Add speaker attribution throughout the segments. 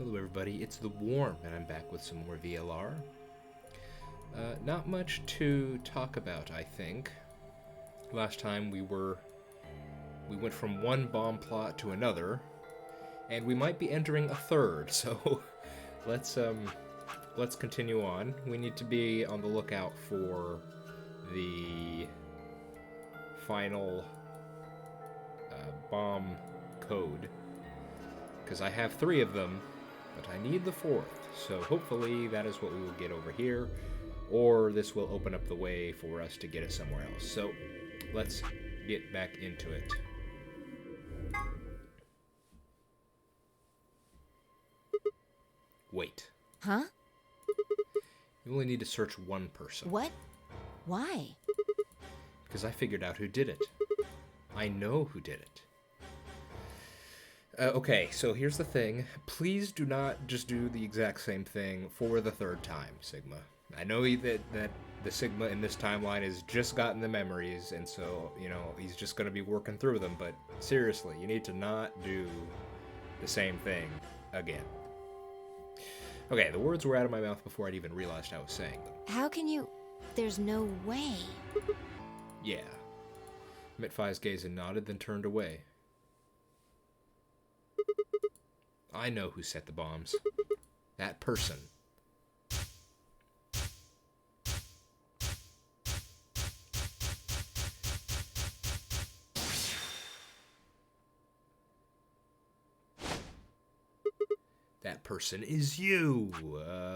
Speaker 1: Hello everybody, it's The Worm, and I'm back with some more VLR. Not much to talk about, I think. Last time we went from one bomb plot to another, and we might be entering a third, so let's continue on. We need to be on the lookout for the final bomb code, because I have 3 of them, but I need the 4th, so hopefully that is what we will get over here, or this will open up the way for us to get us somewhere else. So let's get back into it. Wait.
Speaker 2: Huh?
Speaker 1: You only need to search one person.
Speaker 2: What? Why?
Speaker 1: Because I figured out who did it. I know who did it. Okay, so here's the thing. Please do not just do the exact same thing for the 3rd time, Sigma. I know that the Sigma in this timeline has just gotten the memories, and so, you know, he's just going to be working through them, but seriously, you need to not do the same thing again. Okay, the words were out of my mouth before I'd even realized I was saying them.
Speaker 2: How can you... There's no way.
Speaker 1: Yeah. Mitfi's gazed and nodded, then turned away. I know who set the bombs. That person. That person is you.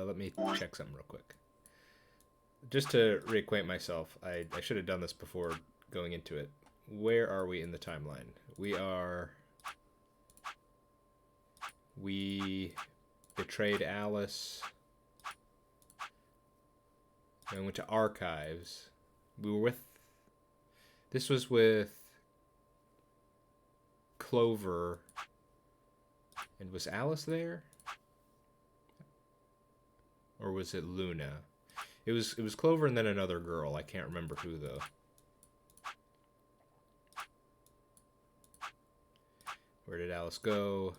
Speaker 1: Let me check something real quick. Just to reacquaint myself, I should have done this before going into it. Where are we in the timeline? We betrayed Alice. Then went to archives. We were with... This was with Clover. And was Alice there? Or was it Luna? It was Clover and then another girl. I can't remember who, though. Where did Alice go?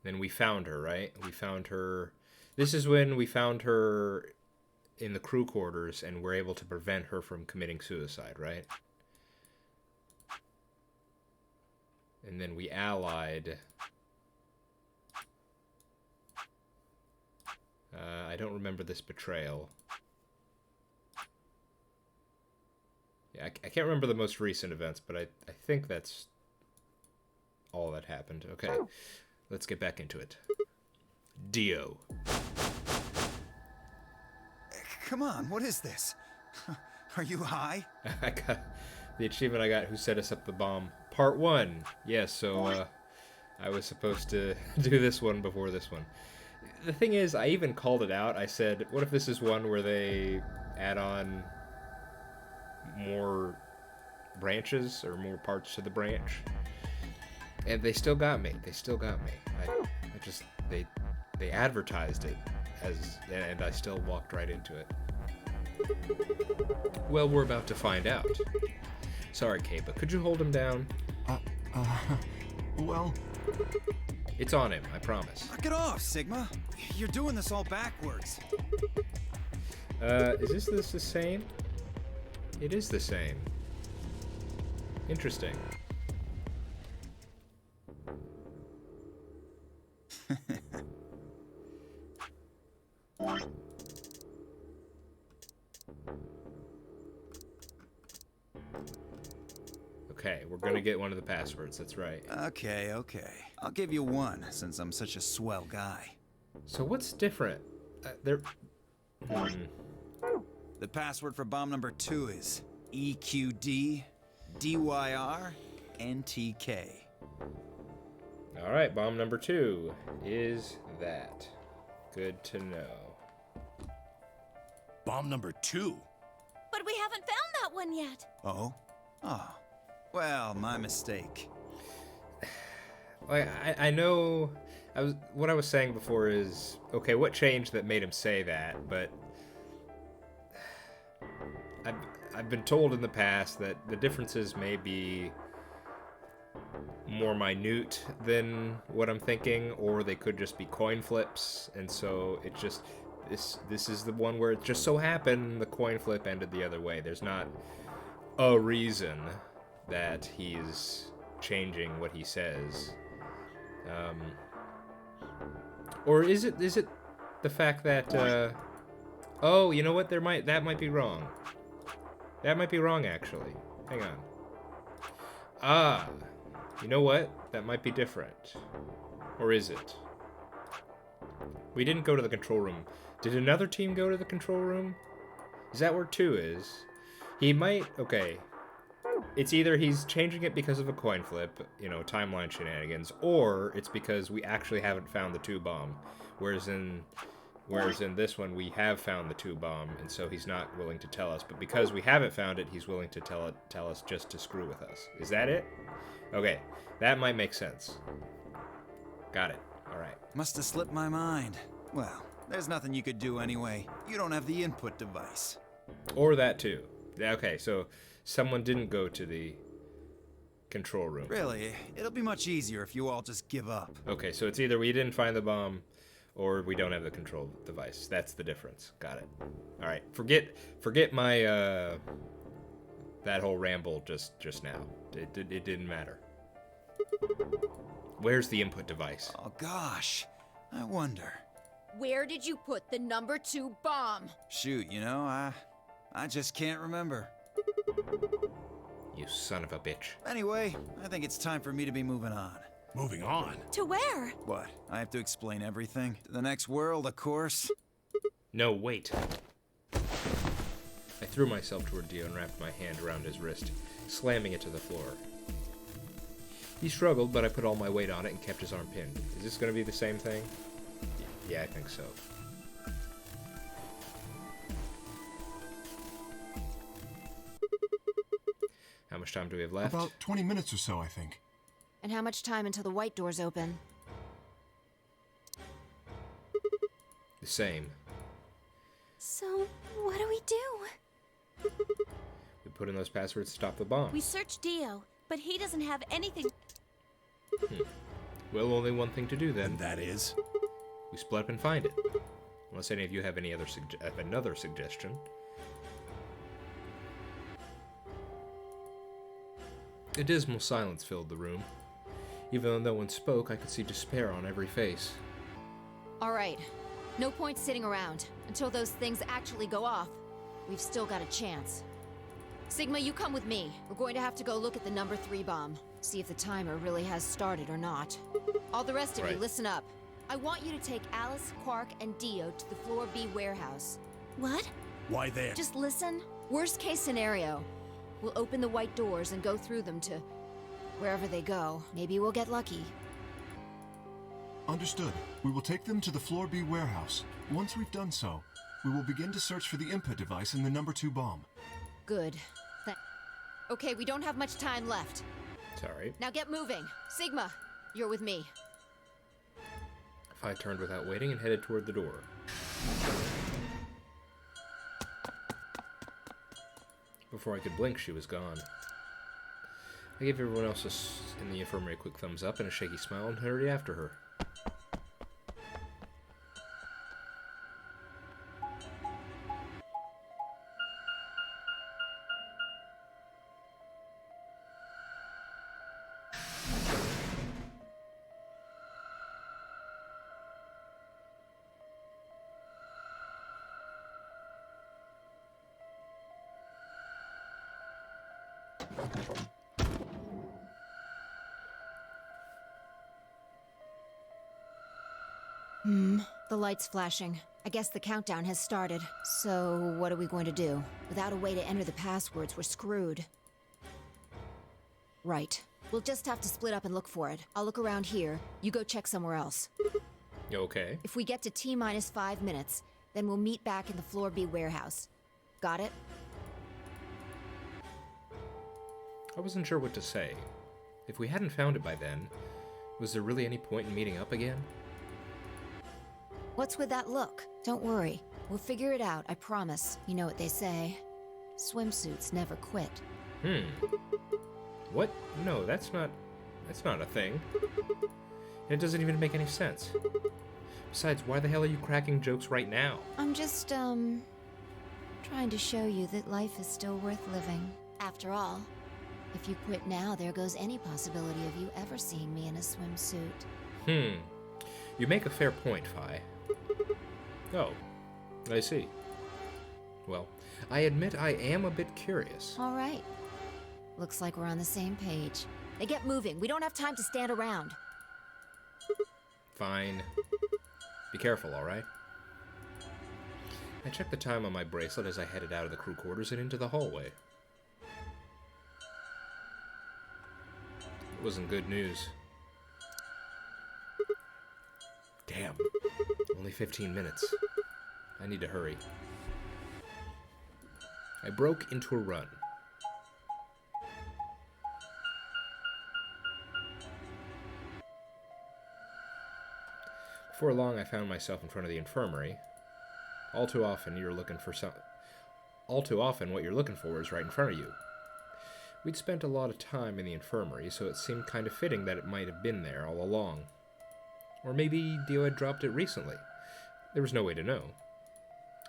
Speaker 1: Then we found her, right? We found her... This is when we found her in the crew quarters and were able to prevent her from committing suicide, right? And then we allied... I don't remember this betrayal. Yeah, I can't remember the most recent events, but I think that's all that happened. Okay, let's get back into it. Dio.
Speaker 3: Come on, what is this? Are you high?
Speaker 1: I got the achievement I got, who set us up the bomb. Part 1. Yes, so I was supposed to do this one before this one. The thing is, I even called it out. I said, what if this is one where they add on more branches or more parts to the branch? And they still got me. They still got me. They advertised it and I still walked right into it. Well, we're about to find out. Sorry, Kay, but could you hold him down?
Speaker 3: Well...
Speaker 1: It's on him, I promise.
Speaker 3: Knock it off, Sigma. You're doing this all backwards.
Speaker 1: Is this the same? It is the same. Interesting. Okay, we're gonna get one of the passwords, that's right.
Speaker 3: Okay. I'll give you one, since I'm such a swell guy.
Speaker 1: So what's different?
Speaker 3: The password for bomb number 2 is EQD DYR NTK.
Speaker 1: Alright, bomb number 2 is that. Good to know.
Speaker 4: Bomb number 2?
Speaker 5: But we haven't found that one yet.
Speaker 3: Oh? Oh. Well, my mistake.
Speaker 1: Like, I know... what I was saying before is... Okay, what changed that made him say that? But... I've been told in the past that the differences may be more minute than what I'm thinking, or they could just be coin flips, and so it just this is the one where it just so happened the coin flip ended the other way. There's not a reason that he's changing what he says. Or is it the fact that oh, you know what? That might be wrong. That might be wrong actually. Hang on. Ah, you know what? That might be different. Or is it? We didn't go to the control room. Did another team go to the control room? Is that where 2 is? He might... Okay. It's either he's changing it because of a coin flip, you know, timeline shenanigans, or it's because we actually haven't found the 2 bomb. Whereas in this one, we have found the 2 bomb, and so he's not willing to tell us. But because we haven't found it, he's willing to tell us just to screw with us. Is that it? Okay, that might make sense. Got it. All right.
Speaker 3: Must have slipped my mind. Well, there's nothing you could do anyway. You don't have the input device.
Speaker 1: Or that too. Okay, so someone didn't go to the control room.
Speaker 3: Really, it'll be much easier if you all just give up.
Speaker 1: Okay, so it's either we didn't find the bomb, or we don't have the control device. That's the difference. Got it. All right. Forget my that whole ramble just now. It didn't matter. Where's the input device?
Speaker 3: Oh gosh, I wonder.
Speaker 5: Where did you put the number 2 bomb?
Speaker 3: Shoot, you know, I just can't remember.
Speaker 1: You son of a bitch.
Speaker 3: Anyway, I think it's time for me to be moving on.
Speaker 4: Moving on.
Speaker 5: To where?
Speaker 3: What? I have to explain everything? To the next world, of course.
Speaker 1: No, wait. I threw myself toward Dio and wrapped my hand around his wrist, slamming it to the floor. He struggled, but I put all my weight on it and kept his arm pinned. Is this going to be the same thing? Yeah, I think so. How much time do we have left?
Speaker 6: About 20 minutes or so, I think.
Speaker 2: And how much time until the white doors open?
Speaker 1: The same.
Speaker 5: So, what do we do?
Speaker 1: We put in those passwords to stop the bomb.
Speaker 5: We searched Dio, but he doesn't have anything.
Speaker 1: Well, only one thing to do then.
Speaker 4: And that is?
Speaker 1: We split up and find it. Unless any of you have any other another suggestion. A dismal silence filled the room. Even though no one spoke, I could see despair on every face.
Speaker 2: All right. No point sitting around. Until those things actually go off, we've still got a chance. Sigma, you come with me. We're going to have to go look at the number 3 bomb. See if the timer really has started or not. All the rest of you,
Speaker 1: Right.
Speaker 2: listen up. I want you to take Alice, Quark, and Dio to the Floor B warehouse.
Speaker 5: What?
Speaker 4: Why there?
Speaker 2: Just listen. Worst case scenario. We'll open the white doors and go through them to wherever they go. Maybe we'll get lucky.
Speaker 6: Understood. We will take them to the Floor B warehouse. Once we've done so, we will begin to search for the input device and the number 2 bomb.
Speaker 2: Good. Okay, we don't have much time left.
Speaker 1: Sorry.
Speaker 2: Now get moving. Sigma, you're with me.
Speaker 1: I turned without waiting and headed toward the door. Before I could blink, she was gone. I gave everyone else in the infirmary a quick thumbs up and a shaky smile and hurried after her.
Speaker 2: The light's flashing. I guess the countdown has started. So, what are we going to do? Without a way to enter the passwords, we're screwed. Right. We'll just have to split up and look for it. I'll look around here. You go check somewhere else.
Speaker 1: Okay.
Speaker 2: If we get to T-minus 5 minutes, then we'll meet back in the Floor B warehouse. Got it?
Speaker 1: I wasn't sure what to say. If we hadn't found it by then, was there really any point in meeting up again?
Speaker 2: What's with that look? Don't worry. We'll figure it out, I promise. You know what they say. Swimsuits never quit.
Speaker 1: What? No, that's not... It's not a thing. And it doesn't even make any sense. Besides, why the hell are you cracking jokes right now?
Speaker 2: I'm just, trying to show you that life is still worth living. After all, if you quit now, there goes any possibility of you ever seeing me in a swimsuit.
Speaker 1: You make a fair point, Fi. Oh, I see. Well, I admit I am a bit curious.
Speaker 2: All right. Looks like we're on the same page. Now get moving. We don't have time to stand around.
Speaker 1: Fine. Be careful, alright? I checked the time on my bracelet as I headed out of the crew quarters and into the hallway. It wasn't good news. Damn. Only 15 minutes. I need to hurry. I broke into a run. Before long, I found myself in front of the infirmary. All too often, what you're looking for is right in front of you. We'd spent a lot of time in the infirmary, so it seemed kind of fitting that it might have been there all along. Or maybe Dio had dropped it recently. There was no way to know.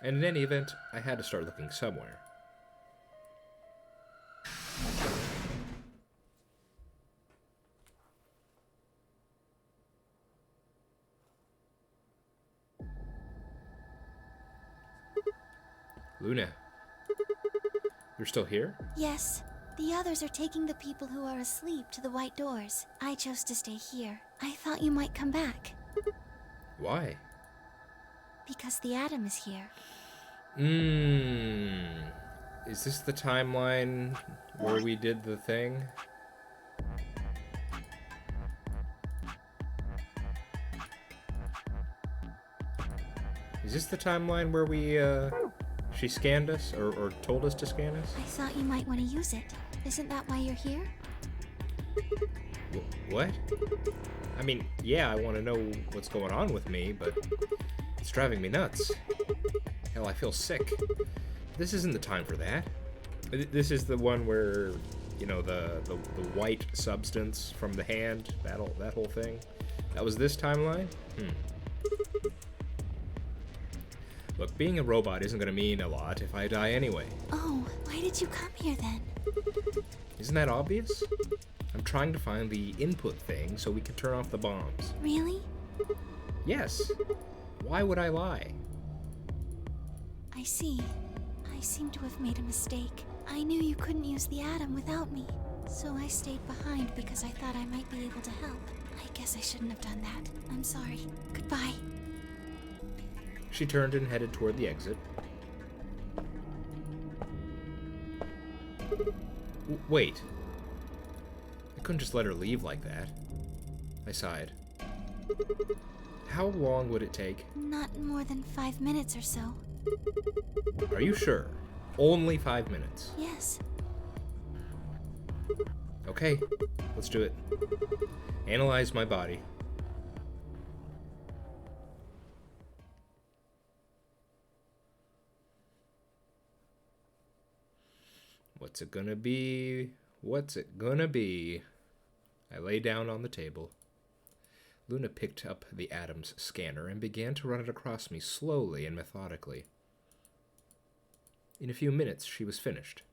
Speaker 1: And in any event, I had to start looking somewhere. Luna, you're still here?
Speaker 5: Yes. The others are taking the people who are asleep to the white doors. I chose to stay here. I thought you might come back.
Speaker 1: Why?
Speaker 5: Because the Atom is here.
Speaker 1: Is this the timeline where we did the thing? Is this the timeline where we, she scanned us, or told us to scan us?
Speaker 5: I thought you might want to use it. Isn't that why you're here?
Speaker 1: What? I mean, yeah, I want to know what's going on with me, but it's driving me nuts. Hell, I feel sick. This isn't the time for that. This is the one where, you know, the white substance from the hand, that whole thing. That was this timeline? Look, being a robot isn't going to mean a lot if I die anyway.
Speaker 5: Oh, why did you come here then?
Speaker 1: Isn't that obvious? I'm trying to find the input thing so we can turn off the bombs.
Speaker 5: Really?
Speaker 1: Yes. Why would I lie?
Speaker 5: I see. I seem to have made a mistake. I knew you couldn't use the Atom without me, so I stayed behind because I thought I might be able to help. I guess I shouldn't have done that. I'm sorry. Goodbye.
Speaker 1: She turned and headed toward the exit. Wait. I couldn't just let her leave like that. I sighed. How long would it take?
Speaker 5: Not more than 5 minutes or so.
Speaker 1: Are you sure? Only 5 minutes.
Speaker 5: Yes.
Speaker 1: Okay, let's do it. Analyze my body. What's it gonna be? What's it gonna be? I lay down on the table. Luna picked up the Atom's scanner and began to run it across me slowly and methodically. In a few minutes, she was finished.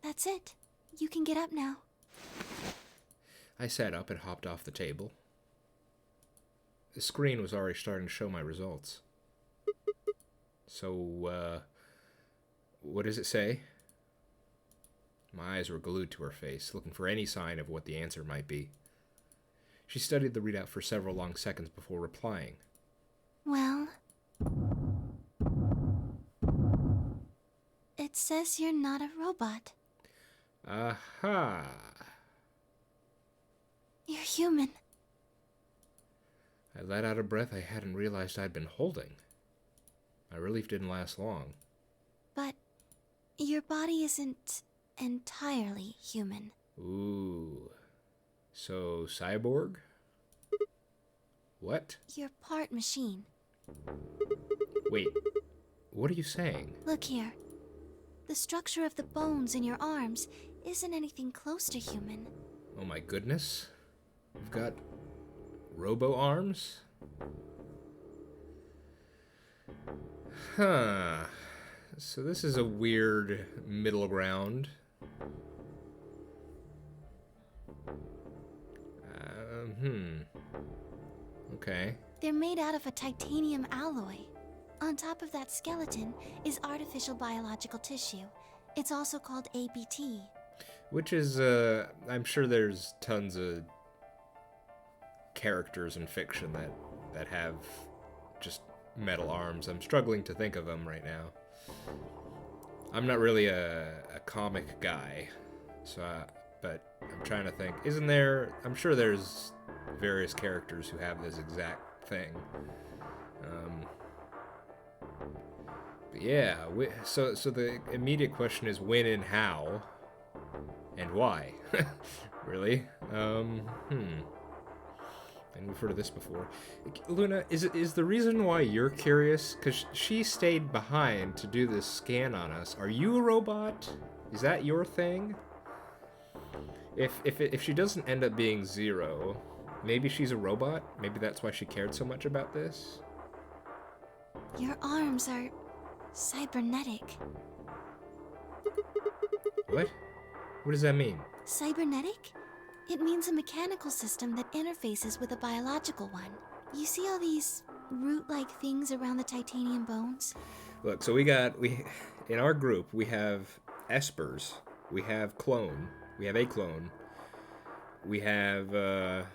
Speaker 5: That's it. You can get up now.
Speaker 1: I sat up and hopped off the table. The screen was already starting to show my results. So, what does it say? My eyes were glued to her face, looking for any sign of what the answer might be. She studied the readout for several long seconds before replying.
Speaker 5: Well... it says you're not a robot.
Speaker 1: Aha!
Speaker 5: You're human.
Speaker 1: I let out a breath I hadn't realized I'd been holding. My relief didn't last long.
Speaker 5: But your body isn't entirely human.
Speaker 1: Ooh. So, cyborg? What?
Speaker 5: You're part machine.
Speaker 1: Wait, what are you saying?
Speaker 5: Look here. The structure of the bones in your arms isn't anything close to human.
Speaker 1: Oh my goodness. We've got robo arms? Huh. So this is a weird middle ground. Okay.
Speaker 5: They're made out of a titanium alloy. On top of that skeleton is artificial biological tissue. It's also called ABT.
Speaker 1: Which is, I'm sure there's tons of characters in fiction that have just metal arms. I'm struggling to think of them right now. I'm not really a comic guy, so but I'm trying to think. Isn't there? I'm sure there's various characters who have this exact thing. But yeah, so the immediate question is when and how, and why. Really? And we've heard of this before. Luna, is the reason why you're curious? Because she stayed behind to do this scan on us. Are you a robot? Is that your thing? If she doesn't end up being Zero, maybe she's a robot? Maybe that's why she cared so much about this?
Speaker 5: Your arms are cybernetic.
Speaker 1: What? What does that mean?
Speaker 5: Cybernetic? It means a mechanical system that interfaces with a biological one. You see all these root-like things around the titanium bones?
Speaker 1: Look, so we in our group, we have espers, we have clone, we have a clone, we have a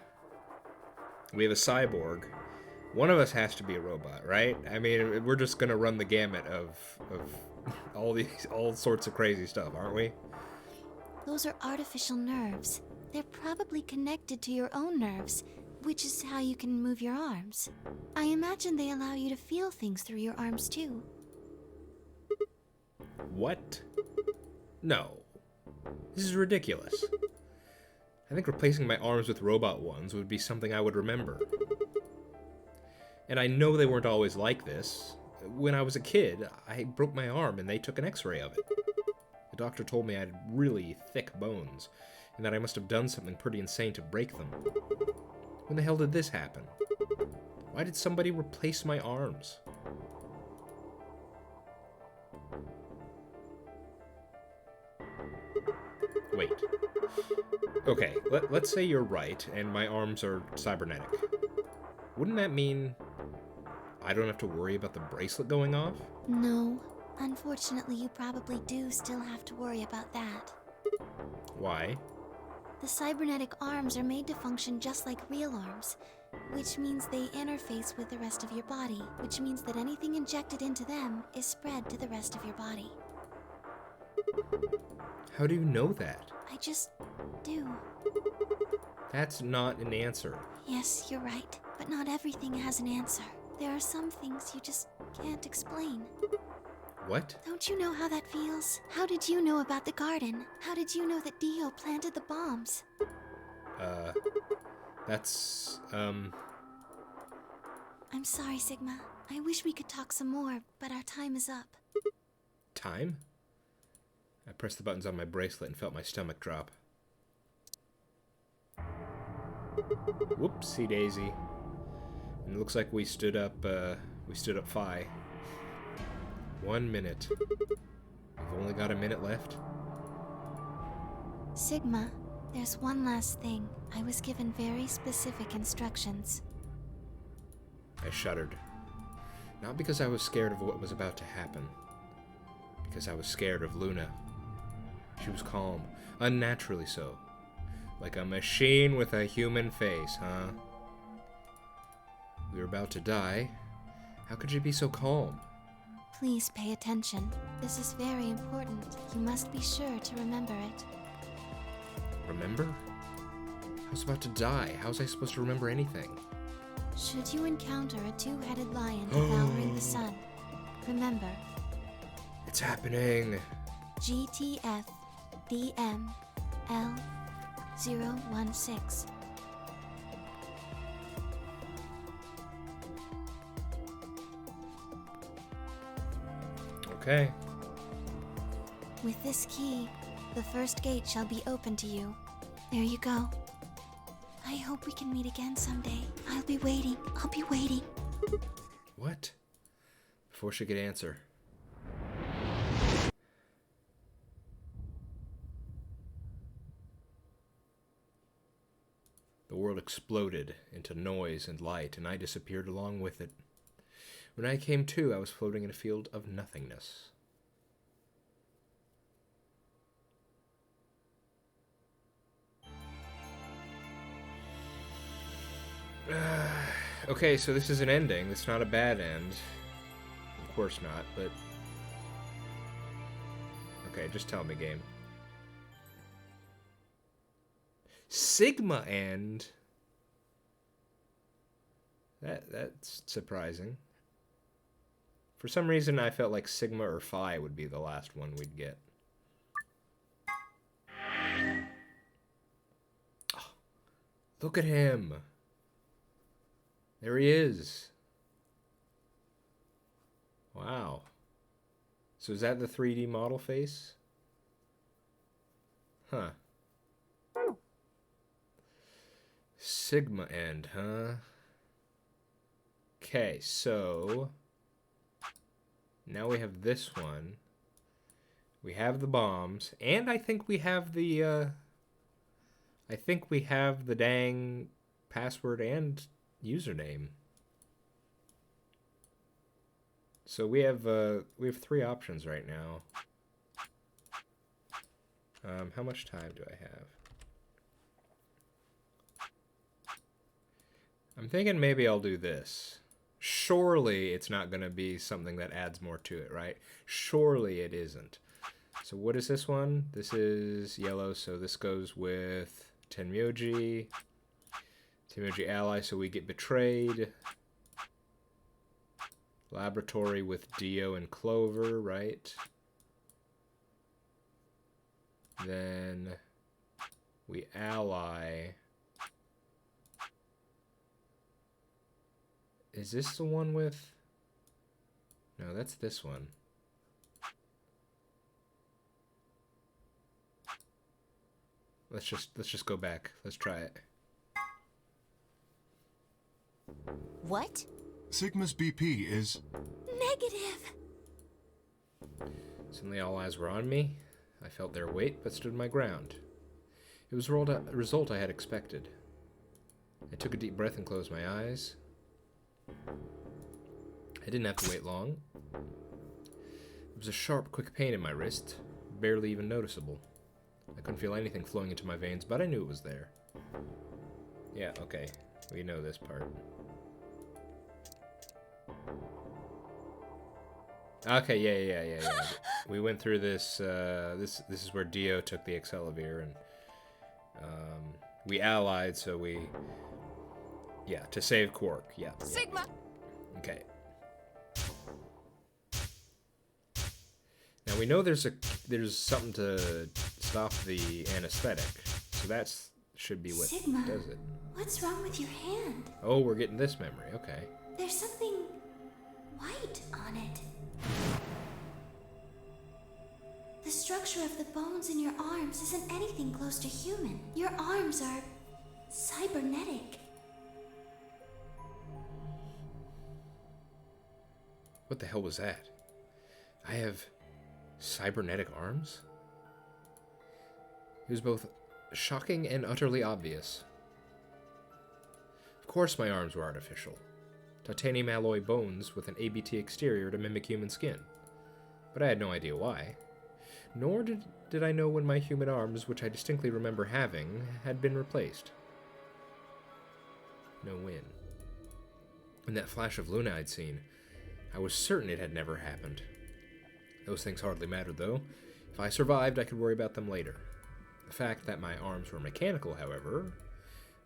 Speaker 1: cyborg. One of us has to be a robot, right? I mean, we're just gonna run the gamut of all sorts of crazy stuff, aren't we?
Speaker 5: Those are artificial nerves. They're probably connected to your own nerves, which is how you can move your arms. I imagine they allow you to feel things through your arms too.
Speaker 1: What? No. This is ridiculous. I think replacing my arms with robot ones would be something I would remember. And I know they weren't always like this. When I was a kid, I broke my arm and they took an x-ray of it. The doctor told me I had really thick bones, and that I must have done something pretty insane to break them. When the hell did this happen? Why did somebody replace my arms? Wait. Okay, let's say you're right, and my arms are cybernetic. Wouldn't that mean I don't have to worry about the bracelet going off?
Speaker 5: No. Unfortunately, you probably do still have to worry about that.
Speaker 1: Why?
Speaker 5: The cybernetic arms are made to function just like real arms, which means they interface with the rest of your body, which means that anything injected into them is spread to the rest of your body.
Speaker 1: How do you know that?
Speaker 5: I just do.
Speaker 1: That's not an answer.
Speaker 5: Yes, you're right, but not everything has an answer. There are some things you just can't explain.
Speaker 1: What?
Speaker 5: Don't you know how that feels? How did you know about the garden? How did you know that Dio planted the bombs?
Speaker 1: That's,
Speaker 5: I'm sorry, Sigma. I wish we could talk some more, but our time is up.
Speaker 1: time? I pressed the buttons on my bracelet and felt my stomach drop. Whoopsie daisy. And it looks like we stood up Phi. 1 minute. We've only got a minute left.
Speaker 5: Sigma, there's one last thing. I was given very specific instructions.
Speaker 1: I shuddered. Not because I was scared of what was about to happen. Because I was scared of Luna. She was calm, unnaturally so. Like a machine with a human face, huh? We were about to die. How could she be so calm?
Speaker 5: Please pay attention. This is very important. You must be sure to remember it.
Speaker 1: Remember? I was about to die. How was I supposed to remember anything?
Speaker 5: Should you encounter a two-headed lion devouring the sun, remember.
Speaker 1: It's happening.
Speaker 5: GTF DM L016.
Speaker 1: Okay.
Speaker 5: With this key, the first gate shall be open to you. There you go. I hope we can meet again someday. I'll be waiting. I'll be waiting.
Speaker 1: What? Before she could answer. The world exploded into noise and light, and I disappeared along with it. When I came to, I was floating in a field of nothingness. Okay, so this is an ending. It's not a bad end. Of course not, but... Okay, just tell me, game. Sigma end? That's surprising. For some reason, I felt like Sigma or Phi would be the last one we'd get. Oh, look at him. There he is. Wow. So is that the 3D model face? Huh. Sigma end, huh? Okay, so... Now we have this one. We have the bombs. And I think we have the, I think we have the dang password and username. So we have 3 options right now. How much time do I have? I'm thinking maybe I'll do this. Surely it's not going to be something that adds more to it, right? Surely it isn't. So what is this one? This is yellow, so this goes with Tenmyoji. Tenmyoji ally, so we get betrayed. Laboratory with Dio and Clover, right? Then we ally. Is this the one with... No, that's this one. Let's just go back. Let's try it.
Speaker 5: What?
Speaker 6: Sigma's BP is...
Speaker 5: Negative.
Speaker 1: Suddenly all eyes were on me. I felt their weight, but stood my ground. It was a result I had expected. I took a deep breath and closed my eyes. I didn't have to wait long. There was a sharp, quick pain in my wrist, barely even noticeable. I couldn't feel anything flowing into my veins, but I knew it was there. Yeah, okay. We know this part. Okay, yeah. We went through this, this is where Dio took the Excalibur, and, we allied, so we... Yeah, to save Quark, yeah.
Speaker 2: Sigma!
Speaker 1: Okay. Now we know there's something to stop the anesthetic, so that's should be what
Speaker 5: Sigma,
Speaker 1: does it.
Speaker 5: what's wrong with your hand?
Speaker 1: Oh, we're getting this memory, okay.
Speaker 5: There's something white on it. The structure of the bones in your arms isn't anything close to human. Your arms are cybernetic.
Speaker 1: What the hell was that? I have cybernetic arms? It was both shocking and utterly obvious. Of course my arms were artificial. Titanium alloy bones with an ABT exterior to mimic human skin. But I had no idea why. Nor did I know when my human arms, which I distinctly remember having, had been replaced. No win. In that flash of Luna I'd seen, I was certain it had never happened. Those things hardly mattered, though. If I survived, I could worry about them later. The fact that my arms were mechanical, however,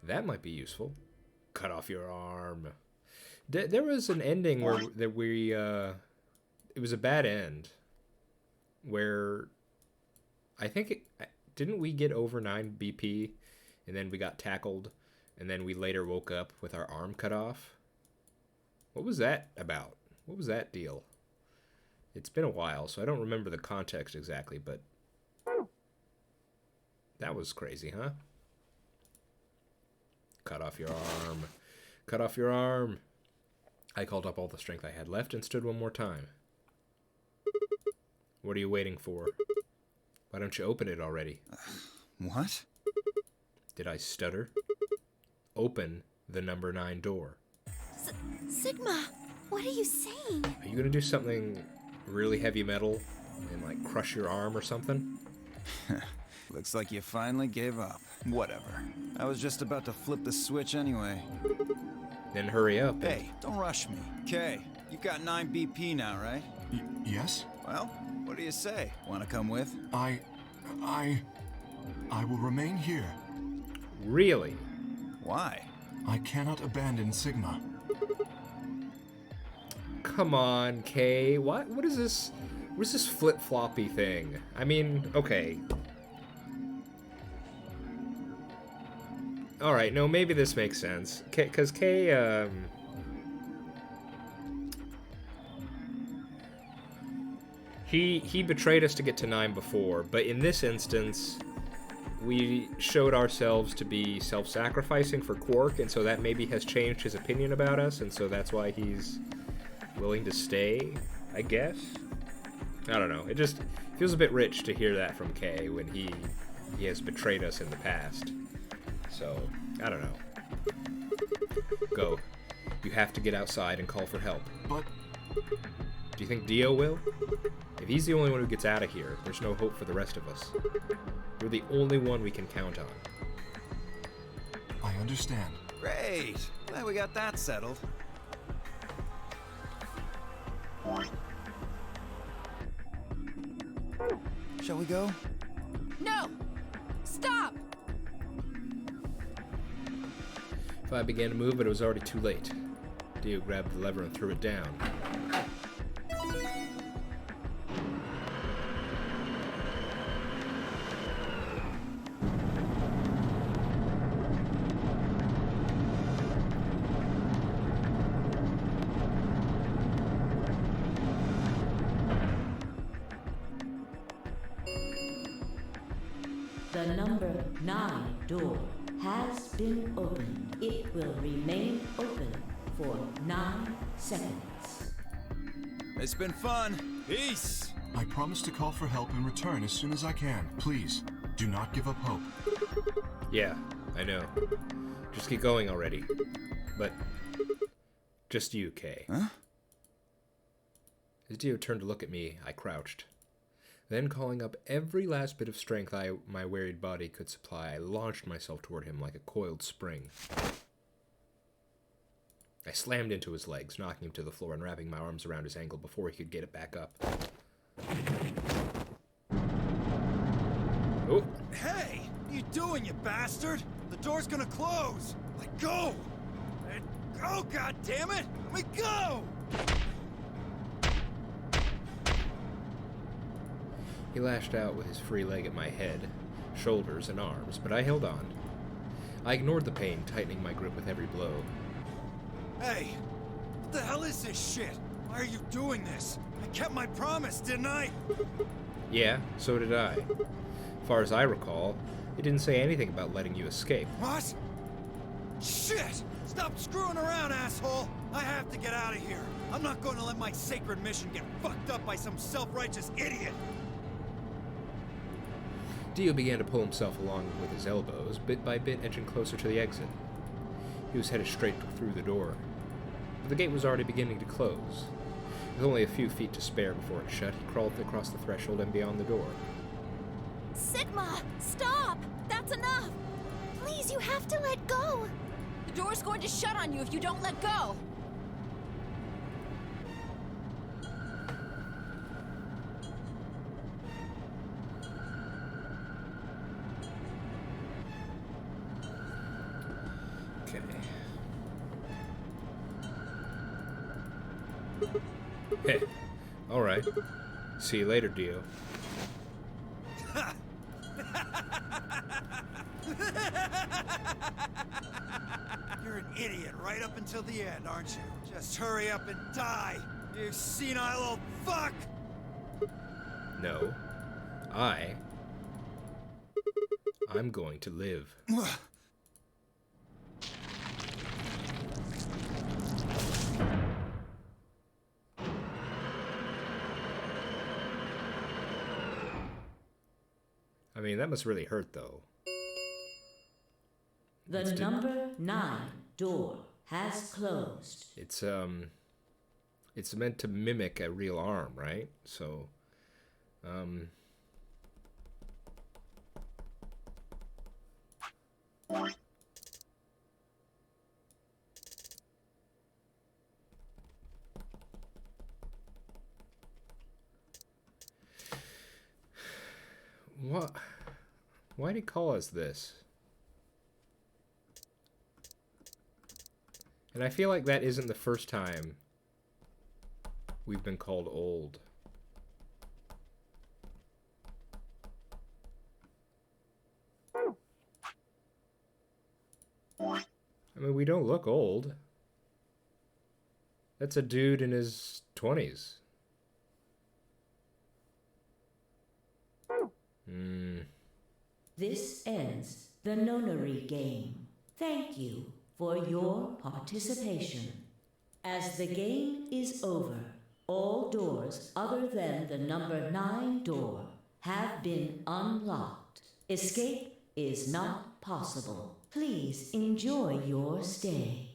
Speaker 1: that might be useful. Cut off your arm. There was an ending where it was a bad end, where I think didn't we get over 9 BP, and then we got tackled, and then we later woke up with our arm cut off? What was that about? What was that deal? It's been a while, so I don't remember the context exactly, but that was crazy, huh? Cut off your arm. Cut off your arm. I called up all the strength I had left and stood one more time. What are you waiting for? Why don't you open it already?
Speaker 3: What?
Speaker 1: Did I stutter? Open the number 9 door.
Speaker 5: Sigma, what are you saying?
Speaker 1: Are you gonna do something really heavy metal and like crush your arm or something?
Speaker 3: Looks like you finally gave up. Whatever. I was just about to flip the switch anyway.
Speaker 1: Then hurry up.
Speaker 3: Hey, don't rush me. Kay, you've got 9 BP now, right?
Speaker 6: Yes?
Speaker 3: Well, what do you say? Want to come with?
Speaker 6: I will remain here.
Speaker 1: Really?
Speaker 3: Why?
Speaker 6: I cannot abandon Sigma.
Speaker 1: Come on, Kay. What is this? What is this flip-floppy thing? I mean, okay. Alright, no, maybe this makes sense. Because Kay, He betrayed us to get to 9 before, but in this instance, we showed ourselves to be self-sacrificing for Quark, and so that maybe has changed his opinion about us, and so that's why he's willing to stay, I guess? I don't know. It just feels a bit rich to hear that from Kay when he has betrayed us in the past. So, I don't know. Go. You have to get outside and call for help.
Speaker 6: But
Speaker 1: Do you think Dio will? If he's the only one who gets out of here, there's no hope for the rest of us. You're the only one we can count on.
Speaker 6: I understand.
Speaker 3: Great. Glad we got that settled. Shall we go?
Speaker 2: No! Stop!
Speaker 1: If I began to move, but it was already too late. Dio grabbed the lever and threw it down.
Speaker 7: The number 9 door has been opened. It will remain open for 9 seconds.
Speaker 3: It's been fun. Peace.
Speaker 6: I promise to call for help and return as soon as I can. Please, do not give up hope.
Speaker 1: Yeah, I know. Just get going already. But just you, Kay.
Speaker 3: Huh?
Speaker 1: As Dio turned to look at me, I crouched. Then, calling up every last bit of strength my wearied body could supply, I launched myself toward him like a coiled spring. I slammed into his legs, knocking him to the floor and wrapping my arms around his ankle before he could get it back up. Oh!
Speaker 3: Hey! What are you doing, you bastard? The door's gonna close! Let go! Let go, goddammit! Let me go!
Speaker 1: He lashed out with his free leg at my head, shoulders, and arms, but I held on. I ignored the pain, tightening my grip with every blow.
Speaker 3: Hey! What the hell is this shit? Why are you doing this? I kept my promise, didn't I?
Speaker 1: Yeah, so did I. As far as I recall, it didn't say anything about letting you escape.
Speaker 3: What? Shit! Stop screwing around, asshole! I have to get out of here. I'm not going to let my sacred mission get fucked up by some self-righteous idiot.
Speaker 1: Dio began to pull himself along with his elbows, bit by bit edging closer to the exit. He was headed straight through the door, but the gate was already beginning to close. With only a few feet to spare before it shut, he crawled across the threshold and beyond the door.
Speaker 5: Sigma, stop! That's enough! Please, you have to let go!
Speaker 2: The door's going to shut on you if you don't let go!
Speaker 1: Okay. Hey, alright. See you later, Dio.
Speaker 3: You're an idiot right up until the end, aren't you? Just hurry up and die, you senile old fuck!
Speaker 1: No. I'm going to live. mean, that must really hurt, though.
Speaker 7: The number 9 door has closed.
Speaker 1: It's meant to mimic a real arm, right? So, what? Why'd he call us this? And I feel like that isn't the first time we've been called old. I mean, we don't look old. That's a dude in his 20s.
Speaker 7: This ends the nonary game. Thank you for your participation. As the game is over, all doors other than the number 9 door have been unlocked. Escape is not possible. Please enjoy your stay.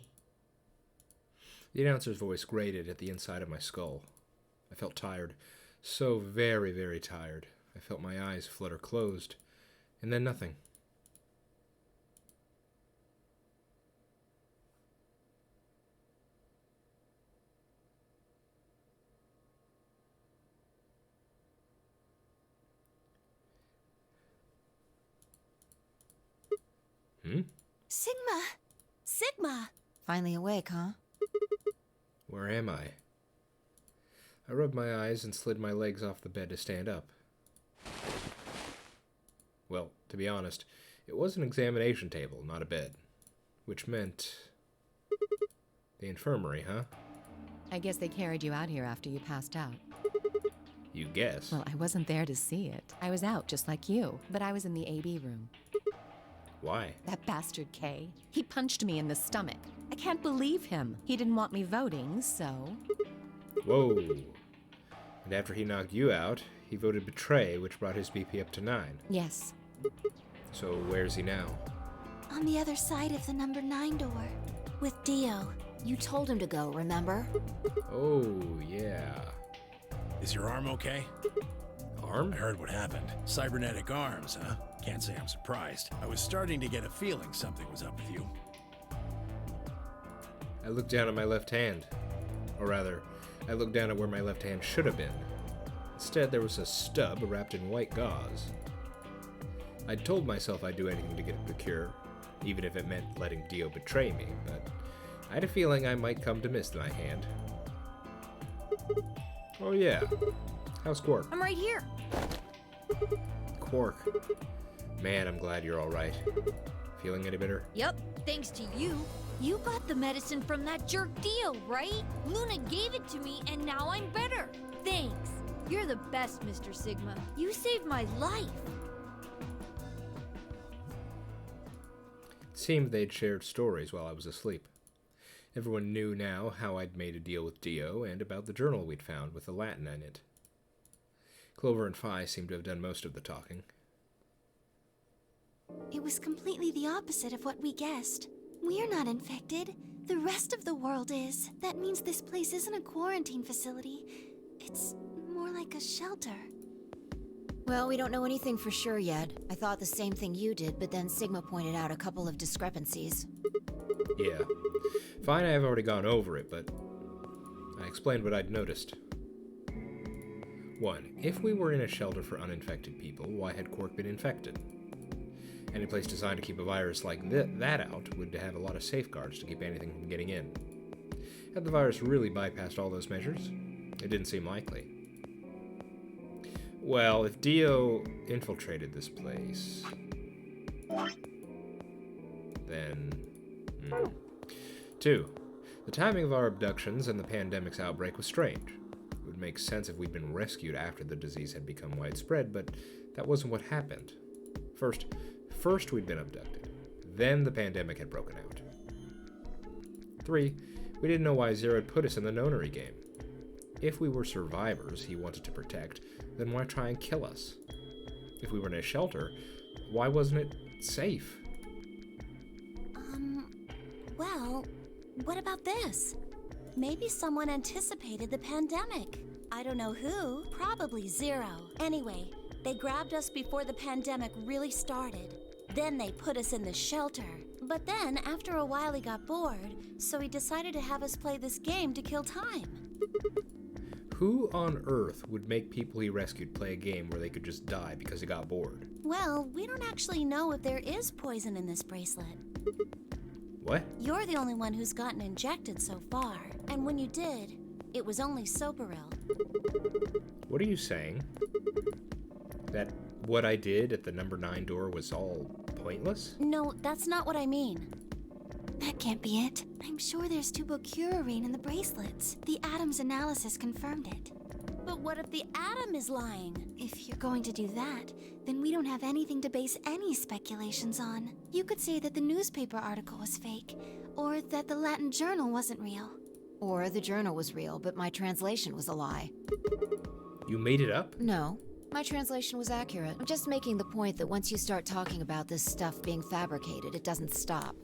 Speaker 1: The announcer's voice grated at the inside of my skull. I felt tired. So very, very tired. I felt my eyes flutter closed. And then nothing.
Speaker 5: Sigma! Sigma!
Speaker 2: Finally awake, huh?
Speaker 1: Where am I? I rubbed my eyes and slid my legs off the bed to stand up. Well, to be honest, it was an examination table, not a bed. Which meant... the infirmary, huh?
Speaker 8: I guess they carried you out here after you passed out.
Speaker 1: You guess.
Speaker 8: Well, I wasn't there to see it. I was out just like you, but I was in the AB room.
Speaker 1: Why?
Speaker 8: That bastard Kay. He punched me in the stomach. I can't believe him. He didn't want me voting, so...
Speaker 1: Whoa. And after he knocked you out, he voted betray, which brought his BP up to 9.
Speaker 8: Yes.
Speaker 1: So where's he now?
Speaker 5: On the other side of the number 9 door. With Dio.
Speaker 2: You told him to go, remember?
Speaker 1: Oh, yeah.
Speaker 4: Is your arm okay?
Speaker 1: Arm?
Speaker 4: I heard what happened. Cybernetic arms, huh? Can't say I'm surprised. I was starting to get a feeling something was up with you.
Speaker 1: I looked down at my left hand. Or rather, I looked down at where my left hand should have been. Instead, there was a stub wrapped in white gauze. I'd told myself I'd do anything to get the cure, even if it meant letting Dio betray me, but I had a feeling I might come to miss my hand. Oh yeah. How's Quark?
Speaker 2: I'm right here.
Speaker 1: Quark. Man, I'm glad you're alright. Feeling any better?
Speaker 2: Yep, thanks to you. You got the medicine from that jerk Dio, right? Luna gave it to me, and now I'm better. Thanks. You're the best, Mr. Sigma. You saved my life.
Speaker 1: It seemed they'd shared stories while I was asleep. Everyone knew now how I'd made a deal with Dio and about the journal we'd found with the Latin in it. Clover and Phi seemed to have done most of the talking.
Speaker 5: It was completely the opposite of what we guessed. We're not infected. The rest of the world is. That means this place isn't a quarantine facility. It's more like a shelter.
Speaker 2: Well, we don't know anything for sure yet. I thought the same thing you did, but then Sigma pointed out a couple of discrepancies.
Speaker 1: Yeah. Fine, I have already gone over it, but I explained what I'd noticed. 1. If we were in a shelter for uninfected people, why had Quark been infected? Any place designed to keep a virus like that out would have a lot of safeguards to keep anything from getting in. Had the virus really bypassed all those measures? It didn't seem likely. Well, if Dio infiltrated this place, then... 2. The timing of our abductions and the pandemic's outbreak was strange. It would make sense if we'd been rescued after the disease had become widespread, but that wasn't what happened. First we'd been abducted. Then the pandemic had broken out. 3. We didn't know why Zero had put us in the nonary game. If we were survivors he wanted to protect, then why try and kill us? if we were in a shelter, why wasn't it safe?
Speaker 9: Well, what about this? Maybe someone anticipated the pandemic. I don't know who, probably Zero. Anyway, they grabbed us before the pandemic really started. Then they put us in the shelter. But then, after a while, he got bored, so he decided to have us play this game to kill time.
Speaker 1: Who on earth would make people he rescued play a game where they could just die because he got bored?
Speaker 9: Well, we don't actually know if there is poison in this bracelet.
Speaker 1: What?
Speaker 9: You're the only one who's gotten injected so far, and when you did, it was only Soparil.
Speaker 1: What are you saying? That what I did at the number 9 door was all pointless?
Speaker 9: No, that's not what I mean.
Speaker 5: That can't be it. I'm sure there's tubocurarine in the bracelets. The Adam's analysis confirmed it.
Speaker 9: But what if the Atom is lying?
Speaker 5: If you're going to do that, then we don't have anything to base any speculations on. You could say that the newspaper article was fake, or that the Latin journal wasn't real.
Speaker 2: Or the journal was real, but my translation was a lie.
Speaker 1: You made it up?
Speaker 2: No, my translation was accurate. I'm just making the point that once you start talking about this stuff being fabricated, it doesn't stop.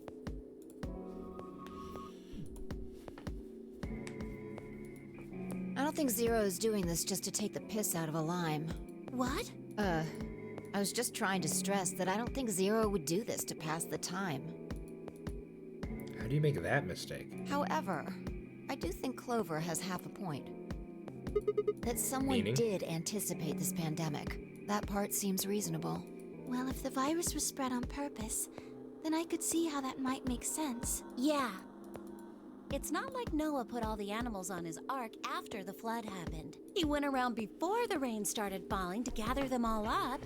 Speaker 2: I don't think Zero is doing this just to take the piss out of a lime.
Speaker 9: What?
Speaker 2: I was just trying to stress that I don't think Zero would do this to pass the time.
Speaker 1: How do you make that mistake?
Speaker 2: However, I do think Clover has half a point. That someone
Speaker 1: Meaning?
Speaker 2: did anticipate this pandemic. That part seems reasonable.
Speaker 5: Well, if the virus was spread on purpose, then I could see how that might make sense.
Speaker 9: Yeah. It's not like Noah put all the animals on his ark after the flood happened. He went around before the rain started falling to gather them all up.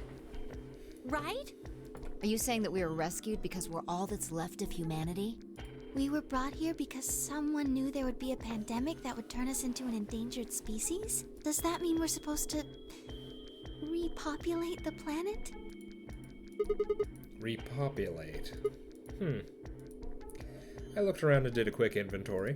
Speaker 9: Right?
Speaker 2: Are you saying that we were rescued because we're all that's left of humanity?
Speaker 5: We were brought here because someone knew there would be a pandemic that would turn us into an endangered species? Does that mean we're supposed to repopulate the planet?
Speaker 1: Repopulate. I looked around and did a quick inventory.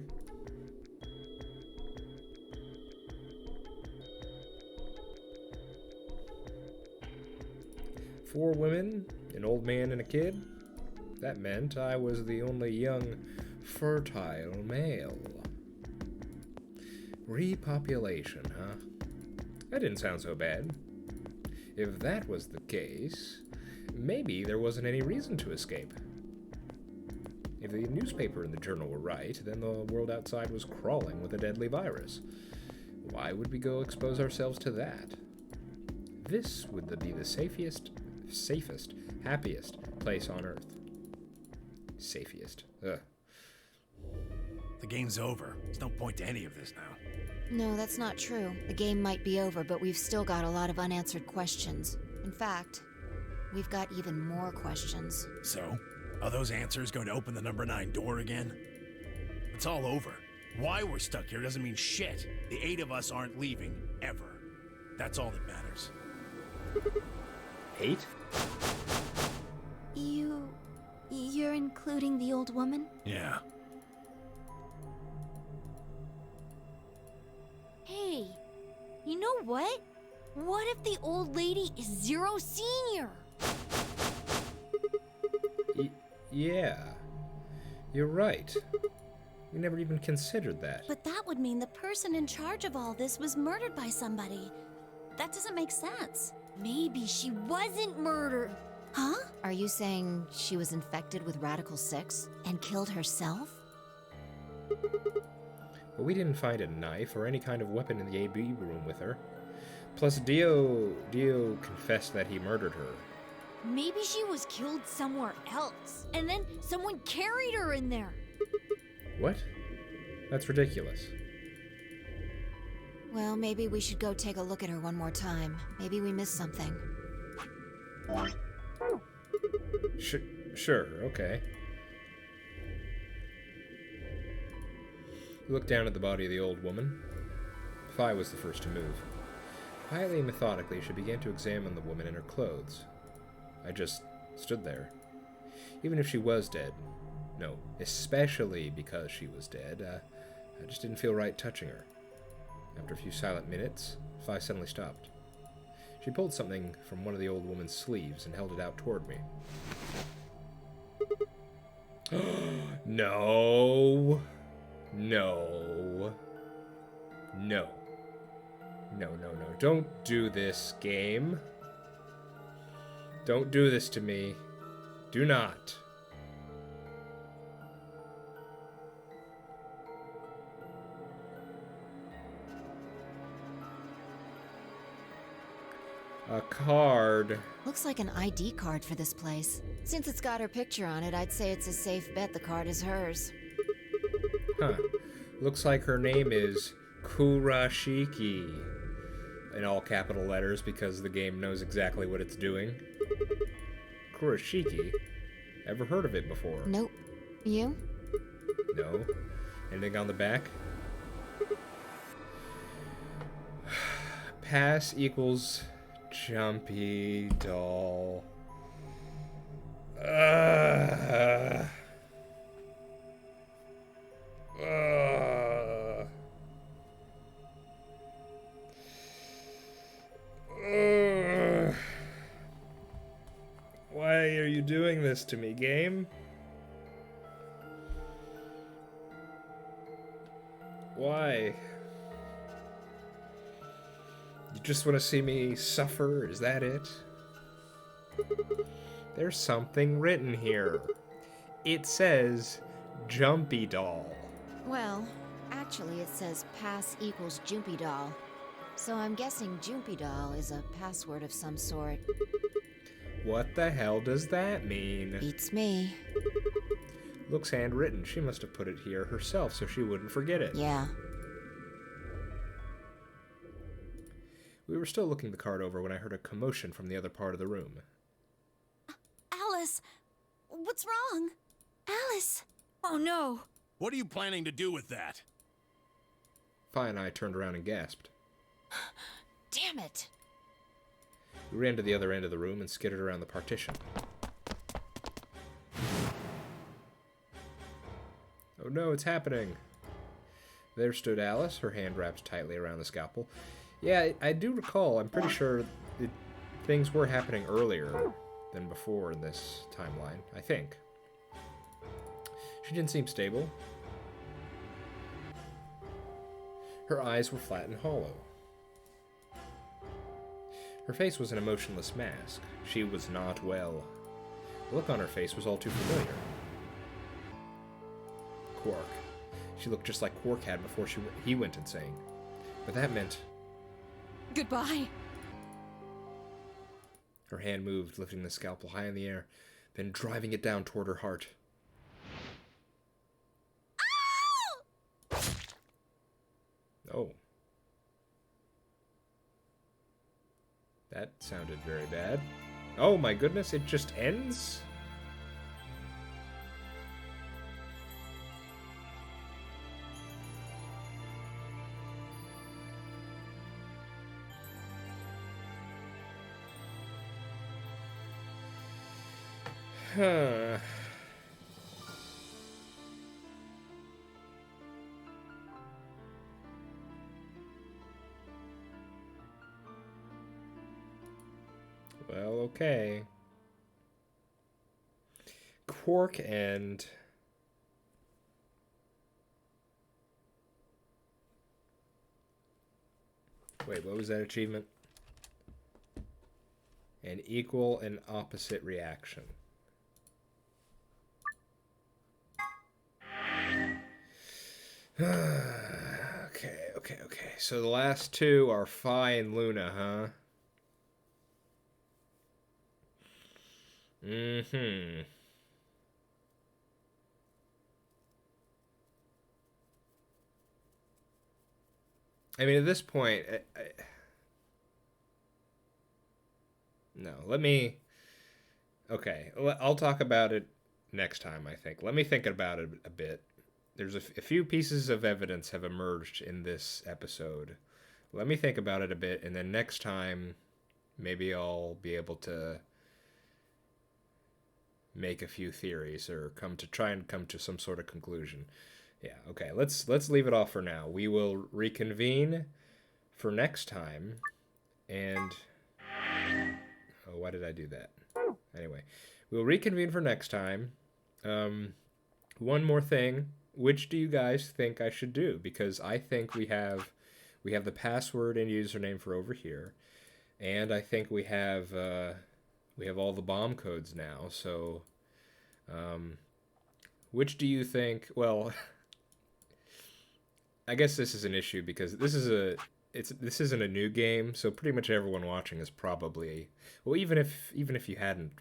Speaker 1: Four women, an old man and a kid. That meant I was the only young, fertile male. Repopulation, huh? That didn't sound so bad. If that was the case, maybe there wasn't any reason to escape. If the newspaper and the journal were right, then the world outside was crawling with a deadly virus. Why would we go expose ourselves to that? This would be the safest, happiest place on Earth. Safest. Ugh.
Speaker 4: The game's over. There's no point to any of this now.
Speaker 2: No, that's not true. The game might be over, but we've still got a lot of unanswered questions. In fact, we've got even more questions.
Speaker 4: So, are those answers going to open the number 9 door again? It's all over. Why we're stuck here doesn't mean shit. The 8 of us aren't leaving, ever. That's all that matters.
Speaker 1: 8?
Speaker 5: You're including the old woman?
Speaker 4: Yeah.
Speaker 9: Hey, you know what? What if the old lady is Zero Senior?
Speaker 1: Yeah. You're right. We never even considered that.
Speaker 9: But that would mean the person in charge of all this was murdered by somebody. That doesn't make sense. Maybe she wasn't murdered. Huh?
Speaker 2: Are you saying she was infected with Radical 6 and killed herself?
Speaker 1: But we didn't find a knife or any kind of weapon in the AB room with her. Plus, Dio confessed that he murdered her.
Speaker 9: Maybe she was killed somewhere else, and then someone carried her in there.
Speaker 1: What? That's ridiculous.
Speaker 2: Well, maybe we should go take a look at her one more time. Maybe we missed something.
Speaker 1: Sure, okay. We looked down at the body of the old woman. Phi was the first to move. Quietly and methodically, she began to examine the woman and her clothes. I just stood there. Even if she was dead, no, especially because she was dead, I just didn't feel right touching her. After a few silent minutes, Phi suddenly stopped. She pulled something from one of the old woman's sleeves and held it out toward me. No. No. No. No, no, no. Don't do this, game. Don't do this to me. Do not. A card.
Speaker 2: Looks like an ID card for this place. Since it's got her picture on it, I'd say it's a safe bet the card is hers.
Speaker 1: Huh. Looks like her name is Kurashiki. In all capital letters because the game knows exactly what it's doing. Kurashiki? Ever heard of it before?
Speaker 2: Nope. You?
Speaker 1: No. Anything on the back? Pass equals jumpy doll. Why are you doing this to me, game? Why? You just want to see me suffer? Is that it? There's something written here. It says Jumpy Doll.
Speaker 2: Well, actually it says pass equals Jumpy Doll. So I'm guessing Jumpy Doll is a password of some sort.
Speaker 1: What the hell does that mean?
Speaker 2: Beats me.
Speaker 1: Looks handwritten. She must have put it here herself so she wouldn't forget it.
Speaker 2: Yeah.
Speaker 1: We were still looking the card over when I heard a commotion from the other part of the room.
Speaker 9: Alice, what's wrong?
Speaker 5: Alice!
Speaker 2: Oh no!
Speaker 4: What are you planning to do with that?
Speaker 1: Fi and I turned around and gasped.
Speaker 2: Damn it!
Speaker 1: We ran to the other end of the room and skittered around the partition. Oh no, it's happening! There stood Alice, her hand wrapped tightly around the scalpel. Yeah, I do recall. I'm pretty sure things were happening earlier than before in this timeline, I think. She didn't seem stable. Her eyes were flat and hollow. Her face was an emotionless mask. She was not well. The look on her face was all too familiar. Quark. She looked just like Quark had before he went insane. But that meant...
Speaker 2: Goodbye!
Speaker 1: Her hand moved, lifting the scalpel high in the air, then driving it down toward her heart. Oh. That sounded very bad. Oh my goodness, it just ends? Huh. Well, okay. Quark and... Wait, what was that achievement? An equal and opposite reaction. Okay. So the last two are Fi and Luna, huh? Mm-hmm. I mean, at this point, no, let me... Okay, I'll talk about it next time, I think. Let me think about it a bit. There's a few pieces of evidence have emerged in this episode. Let me think about it a bit, and then next time, maybe I'll be able to make a few theories or try and come to some sort of conclusion. Yeah, okay, let's leave it off for now. We will reconvene for next time, and Oh, why did I do that? Anyway, we'll reconvene for next time. One more thing. Which do you guys think I should do? Because I think we have the password and username for over here, and I think we have all the bomb codes now. So, which do you think? Well, I guess this is an issue because this isn't a new game, so pretty much everyone watching is probably, well, even if you hadn't,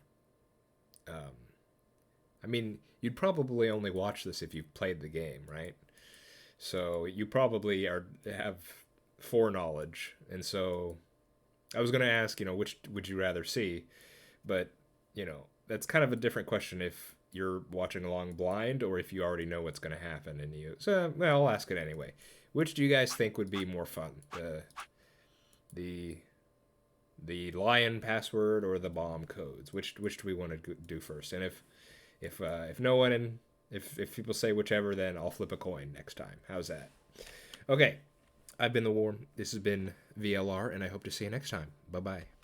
Speaker 1: I mean, you'd probably only watch this if you've played the game, right? So you probably have foreknowledge, and so I was gonna ask, which would you rather see, but that's kind of a different question if you're watching along blind or if you already know what's gonna happen and you. So well, I'll ask it anyway. Which do you guys think would be more fun, the lion password or the bomb codes? Which do we want to do first? And if no one and if people say whichever, then I'll flip a coin next time. How's that? Okay, I've been the Warm. This has been VLR, and I hope to see you next time. Bye bye.